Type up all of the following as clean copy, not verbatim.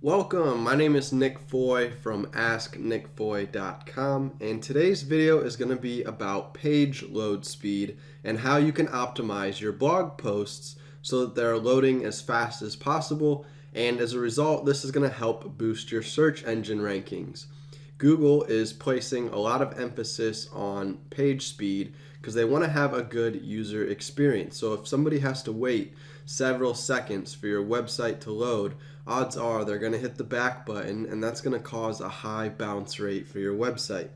Welcome, my name is Nick Foy from AskNickFoy.com, and today's video is going to be about page load speed and how you can optimize your blog posts so that they're loading as fast as possible, and as a result this is going to help boost your search engine rankings. Google is placing a lot of emphasis on page speed because they want to have a good user experience. So if somebody has to wait several seconds for your website to load, odds are they're going to hit the back button, and that's going to cause a high bounce rate for your website.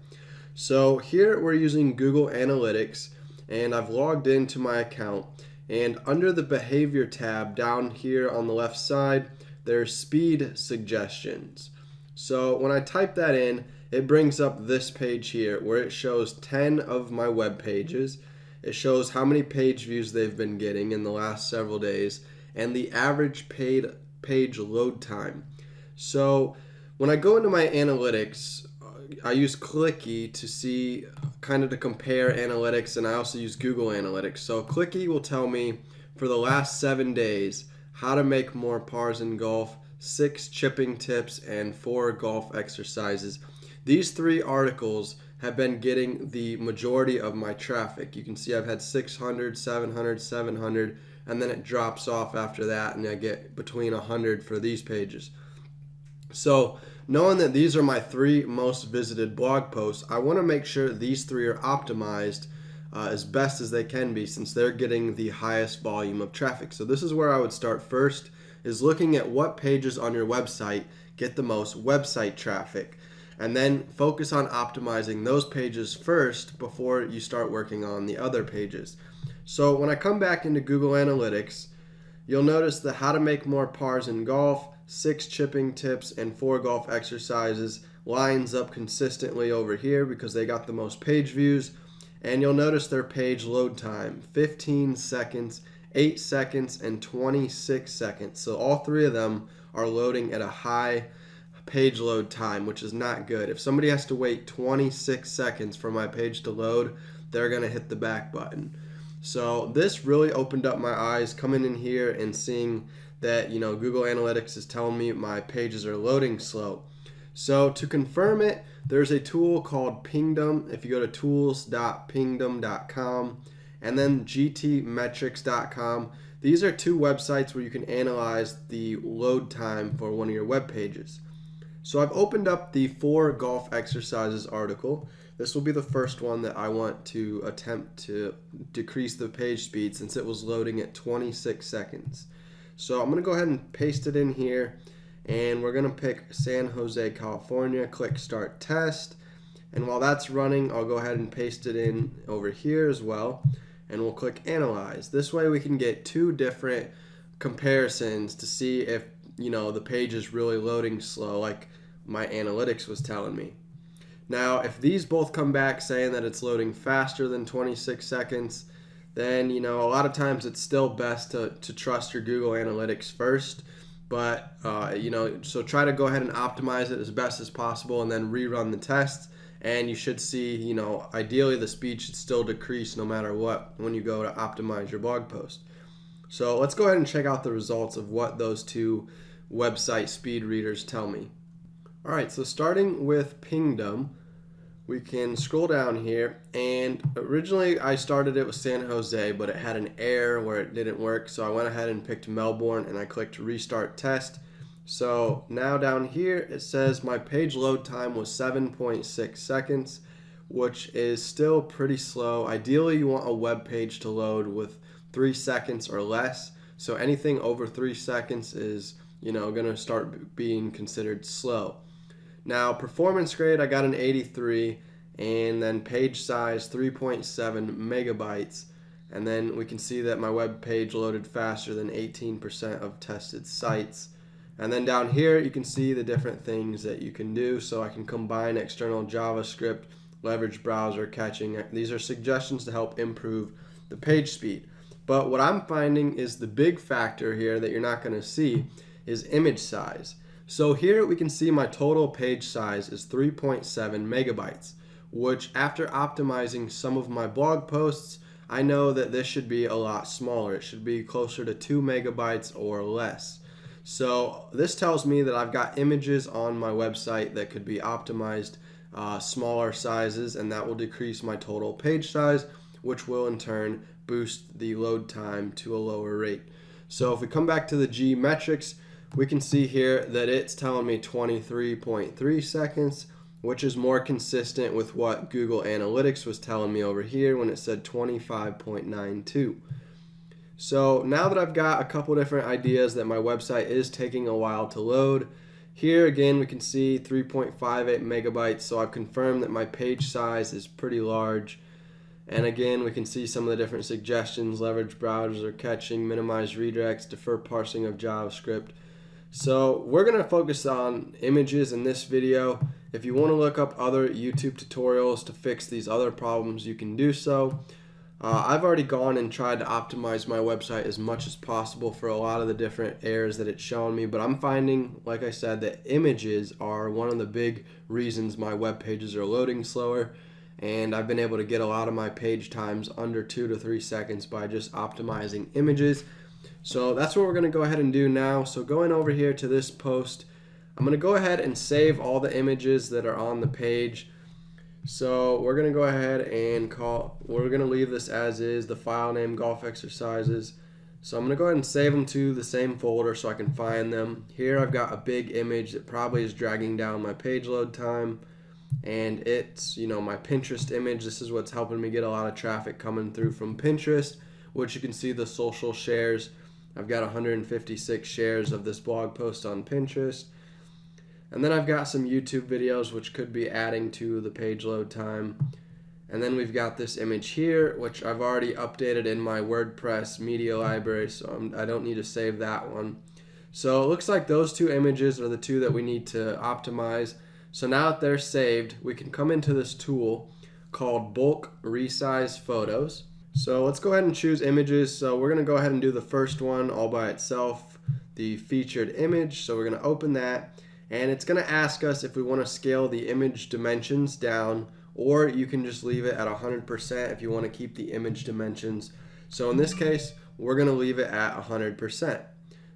So here we're using Google Analytics, and I've logged into my account, and under the behavior tab down here on the left side there's speed suggestions. So when I type that in, it brings up this page here where it shows 10 of my web pages. It shows how many page views they've been getting in the last several days and the average page load time. So when I go into my analytics, I use Clicky to see to compare analytics, and I also use Google Analytics. So Clicky will tell me for the last 7 days how to make more pars in golf, 6 chipping tips, and 4 golf exercises. These 3 articles have been getting the majority of my traffic. You can see I've had 600, 700, 700, and then it drops off after that, and I get between 100 for these pages. So knowing that these are my 3 most visited blog posts, I want to make sure these 3 are optimized as best as they can be, since they're getting the highest volume of traffic. So this is where I would start first, is looking at what pages on your website get the most website traffic, and then focus on optimizing those pages first before you start working on the other pages. So when I come back into Google Analytics, you'll notice the how to make more pars in golf, 6 chipping tips, and 4 golf exercises lines up consistently over here because they got the most page views. And you'll notice their page load time, 15 seconds, 8 seconds, and 26 seconds. So all 3 of them are loading at a high page load time, which is not good. If somebody has to wait 26 seconds for my page to load, they're going to hit the back button. So this really opened up my eyes coming in here and seeing that, Google Analytics is telling me my pages are loading slow. So to confirm it, there's a tool called Pingdom. If you go to tools.pingdom.com and then gtmetrics.com, these are 2 websites where you can analyze the load time for one of your web pages. So I've opened up the 4 golf exercises article. This will be the first one that I want to attempt to decrease the page speed since it was loading at 26 seconds. So I'm going to go ahead and paste it in here, and we're going to pick San Jose, California, click Start Test, and while that's running I'll go ahead and paste it in over here as well, and we'll click Analyze. This way we can get 2 different comparisons to see if the page is really loading slow like my analytics was telling me. Now if these both come back saying that it's loading faster than 26 seconds, then a lot of times it's still best to trust your Google Analytics first, but so try to go ahead and optimize it as best as possible and then rerun the test, and you should see ideally the speed should still decrease no matter what when you go to optimize your blog post. So let's go ahead and check out the results of what those 2 website speed readers tell me. Alright, so starting with Pingdom, we can scroll down here, and originally I started it with San Jose, but it had an error where it didn't work, so I went ahead and picked Melbourne and I clicked Restart Test. So now down here it says my page load time was 7.6 seconds, which is still pretty slow. Ideally you want a web page to load with 3 seconds or less, so anything over 3 seconds is going to start being considered slow. Now performance grade, I got an 83, and then page size 3.7 megabytes, and then we can see that my web page loaded faster than 18% of tested sites. And then down here you can see the different things that you can do. So I can combine external JavaScript, leverage browser caching. These are suggestions to help improve the page speed. But what I'm finding is the big factor here that you're not going to see is image size. So here we can see my total page size is 3.7 megabytes, which after optimizing some of my blog posts, I know that this should be a lot smaller. It should be closer to 2 megabytes or less. So this tells me that I've got images on my website that could be optimized smaller sizes, and that will decrease my total page size, which will in turn boost the load time to a lower rate. So if we come back to the G metrics, we can see here that it's telling me 23.3 seconds, which is more consistent with what Google Analytics was telling me over here when it said 25.92. So now that I've got a couple different ideas that my website is taking a while to load, here again we can see 3.58 megabytes, so I've confirmed that my page size is pretty large. And again, we can see some of the different suggestions: leverage browser caching, minimize redirects, defer parsing of JavaScript. So we're going to focus on images in this video. If you want to look up other YouTube tutorials to fix these other problems, you can do so. I've already gone and tried to optimize my website as much as possible for a lot of the different errors that it's showing me, but I'm finding, like I said, that images are one of the big reasons my web pages are loading slower, and I've been able to get a lot of my page times under 2 to 3 seconds by just optimizing images. So that's what we're going to go ahead and do now. So going over here to this post, I'm going to go ahead and save all the images that are on the page. So we're going to go ahead and we're going to leave this as is, the file name golf exercises. So I'm going to go ahead and save them to the same folder so I can find them. Here I've got a big image that probably is dragging down my page load time, and it's, my Pinterest image. This is what's helping me get a lot of traffic coming through from Pinterest, which you can see the social shares. I've got 156 shares of this blog post on Pinterest. And then I've got some YouTube videos which could be adding to the page load time. And then we've got this image here, which I've already updated in my WordPress media library, so I don't need to save that one. So it looks like those two images are the two that we need to optimize. So now that they're saved, we can come into this tool called Bulk Resize Photos. So let's go ahead and choose images. So we're going to go ahead and do the first one all by itself, the featured image. So we're going to open that. And it's going to ask us if we want to scale the image dimensions down, or you can just leave it at 100% if you want to keep the image dimensions. So in this case, we're going to leave it at 100%.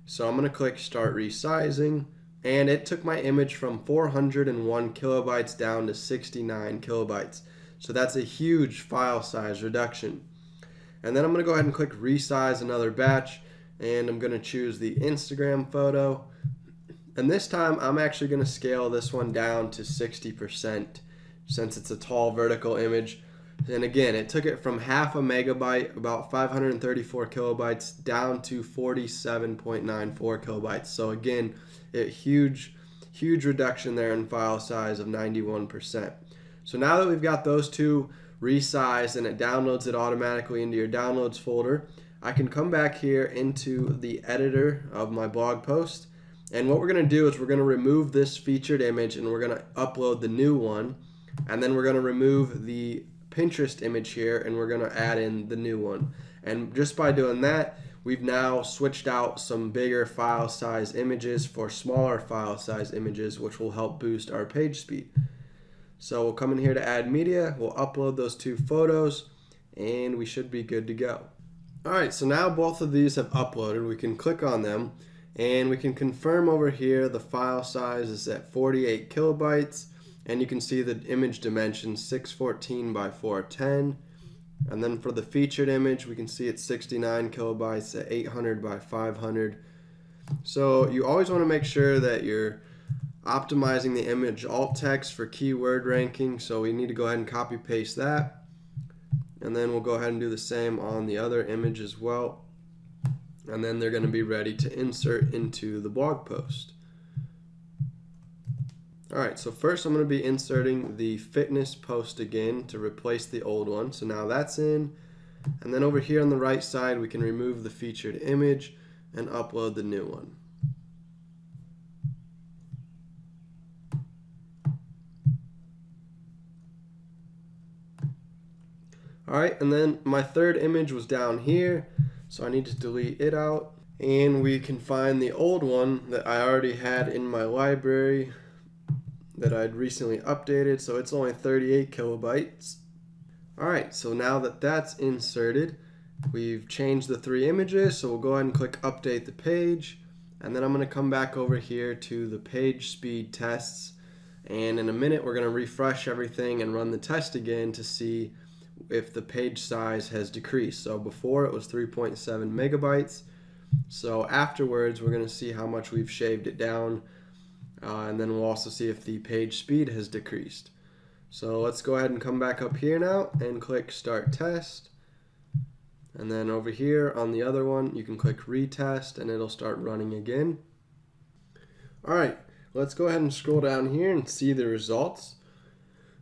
So I'm going to click Start Resizing, and it took my image from 401 kilobytes down to 69 kilobytes. So that's a huge file size reduction. And then I'm going to go ahead and click Resize Another Batch, and I'm going to choose the Instagram photo. And this time I'm actually going to scale this one down to 60% since it's a tall vertical image. And again, it took it from half a megabyte, about 534 kilobytes, down to 47.94 kilobytes. So again, a huge reduction there in file size of 91%. So now that we've got those two resized and it downloads it automatically into your downloads folder, I can come back here into the editor of my blog post. And what we're going to do is we're going to remove this featured image and we're going to upload the new one. And then we're going to remove the Pinterest image here and we're going to add in the new one. And just by doing that, we've now switched out some bigger file size images for smaller file size images, which will help boost our page speed. So we'll come in here to add media, we'll upload those two photos, and we should be good to go. Alright, so now both of these have uploaded. We can click on them. And we can confirm over here the file size is at 48 kilobytes, and you can see the image dimensions 614 by 410. And then for the featured image, we can see it's 69 kilobytes at 800 by 500. So you always want to make sure that you're optimizing the image alt text for keyword ranking. So we need to go ahead and copy paste that. And then we'll go ahead and do the same on the other image as well. And then they're going to be ready to insert into the blog post. Alright, so first I'm going to be inserting the fitness post again to replace the old one. So now that's in. And then over here on the right side we can remove the featured image and upload the new one. Alright, and then my third image was down here. So I need to delete it out, and we can find the old one that I already had in my library that I'd recently updated, so it's only 38 kilobytes. Alright, so now that that's inserted, we've changed the three images, so we'll go ahead and click Update the Page, And then I'm going to come back over here to the page speed tests. And in a minute, we're going to refresh everything and run the test again to see if the page size has decreased. So before it was 3.7 megabytes. So afterwards, we're going to see how much we've shaved it down. And then we'll also see if the page speed has decreased. So let's go ahead and come back up here now and click Start Test. And then over here on the other one, you can click Retest and it'll start running again. Alright, let's go ahead and scroll down here and see the results.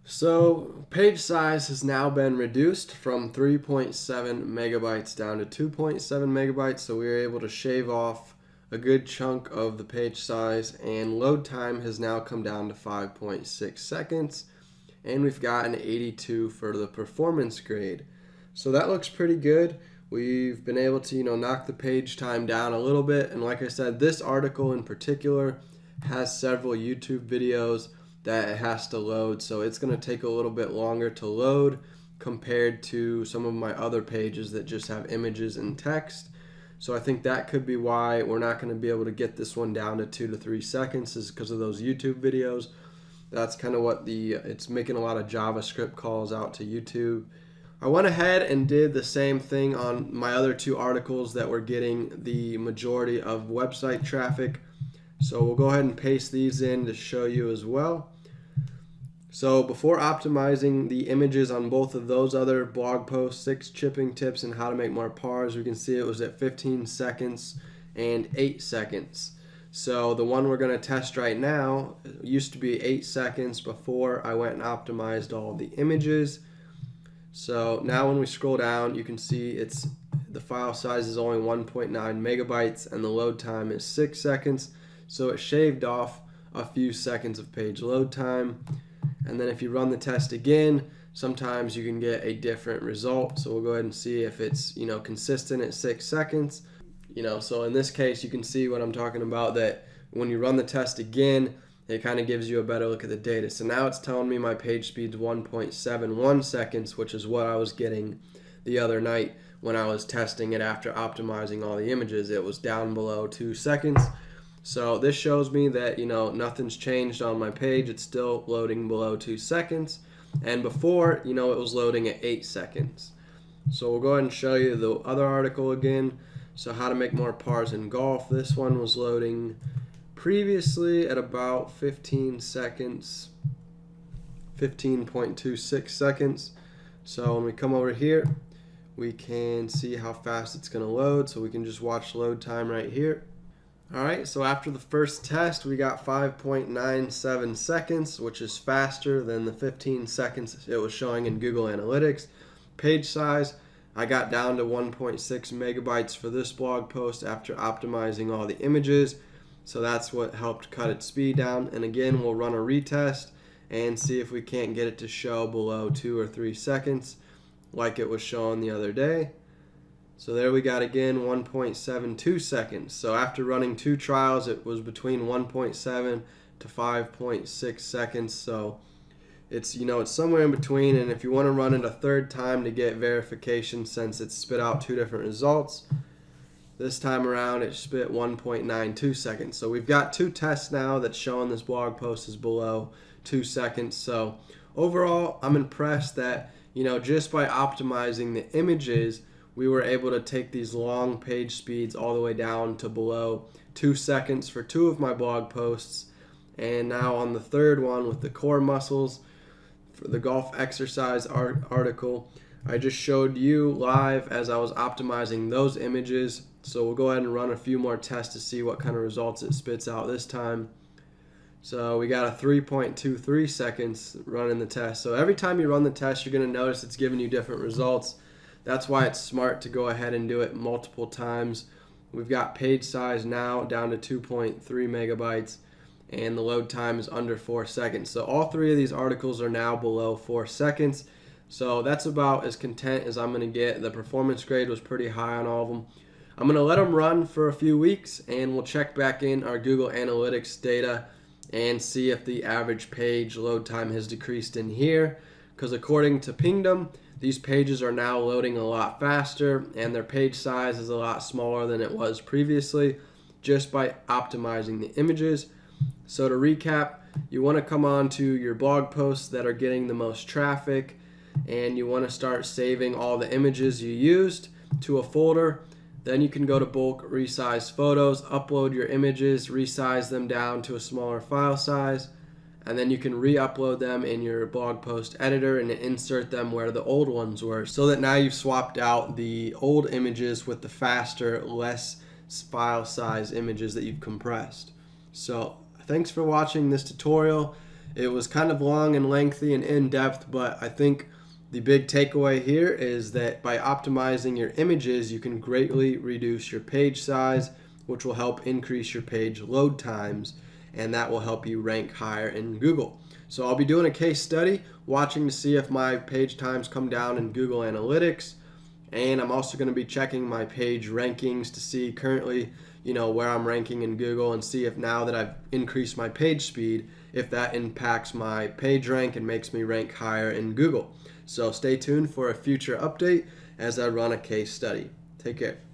So page size has now been reduced from 3.7 megabytes down to 2.7 megabytes. So we were able to shave off a good chunk of the page size, and load time has now come down to 5.6 seconds. And we've got an 82 for the performance grade. So that looks pretty good. We've been able to, knock the page time down a little bit. And like I said, this article in particular has several YouTube videos that it has to load. So it's going to take a little bit longer to load compared to some of my other pages that just have images and text. So I think that could be why we're not going to be able to get this one down to 2 to 3 seconds, is because of those YouTube videos. That's kind of what it's making a lot of JavaScript calls out to YouTube. I went ahead and did the same thing on my other two articles that were getting the majority of website traffic. So we'll go ahead and paste these in to show you as well. So before optimizing the images on both of those other blog posts, 6 chipping tips and how to make more pars, we can see it was at 15 seconds and 8 seconds. So the one we're going to test right now used to be 8 seconds before I went and optimized all of the images. So now when we scroll down, you can see the file size is only 1.9 megabytes and the load time is 6 seconds. So it shaved off a few seconds of page load time. And then if you run the test again, sometimes you can get a different result. So we'll go ahead and see if it's, consistent at 6 seconds. So in this case, you can see what I'm talking about, that when you run the test again, it kind of gives you a better look at the data. So now it's telling me my page speed's 1.71 seconds, which is what I was getting the other night when I was testing it after optimizing all the images. It was down below 2 seconds. So this shows me that, nothing's changed on my page. It's still loading below 2 seconds. And before, it was loading at 8 seconds. So we'll go ahead and show you the other article again. So how to make more pars in golf. This one was loading previously at about 15 seconds, 15.26 seconds. So when we come over here, we can see how fast it's going to load. So we can just watch load time right here. Alright, so after the first test, we got 5.97 seconds, which is faster than the 15 seconds it was showing in Google Analytics. Page size, I got down to 1.6 megabytes for this blog post after optimizing all the images. So that's what helped cut its speed down. And again, we'll run a retest and see if we can't get it to show below 2 or 3 seconds like it was showing the other day. So there we got again 1.72 seconds. So after running 2 trials, it was between 1.7 to 5.6 seconds. So it's, it's somewhere in between. And if you want to run it a third time to get verification, since it spit out 2 different results, this time around it spit 1.92 seconds. So we've got 2 tests now that's showing this blog post is below 2 seconds. So overall, I'm impressed that, just by optimizing the images, we were able to take these long page speeds all the way down to below 2 seconds for 2 of my blog posts. And now on the third one with the core muscles, for the golf exercise article, I just showed you live as I was optimizing those images. So we'll go ahead and run a few more tests to see what kind of results it spits out this time. So we got a 3.23 seconds running the test. So every time you run the test, you're going to notice it's giving you different results. That's why it's smart to go ahead and do it multiple times. We've got page size now down to 2.3 megabytes, and the load time is under 4 seconds. So all 3 of these articles are now below 4 seconds. So that's about as content as I'm going to get. The performance grade was pretty high on all of them. I'm going to let them run for a few weeks, and we'll check back in our Google Analytics data and see if the average page load time has decreased in here. Because according to Pingdom, these pages are now loading a lot faster and their page size is a lot smaller than it was previously, just by optimizing the images. So to recap, you want to come on to your blog posts that are getting the most traffic, and you want to start saving all the images you used to a folder. Then you can go to bulk resize photos, upload your images, resize them down to a smaller file size, and then you can re-upload them in your blog post editor and insert them where the old ones were, so that now you've swapped out the old images with the faster, less file size images that you've compressed. So thanks for watching this tutorial. It was kind of long and lengthy and in-depth, but I think the big takeaway here is that by optimizing your images, you can greatly reduce your page size, which will help increase your page load times, and that will help you rank higher in Google. So I'll be doing a case study, watching to see if my page times come down in Google Analytics, and I'm also going to be checking my page rankings to see currently, where I'm ranking in Google, and see if now that I've increased my page speed, if that impacts my page rank and makes me rank higher in Google. So stay tuned for a future update as I run a case study. Take care.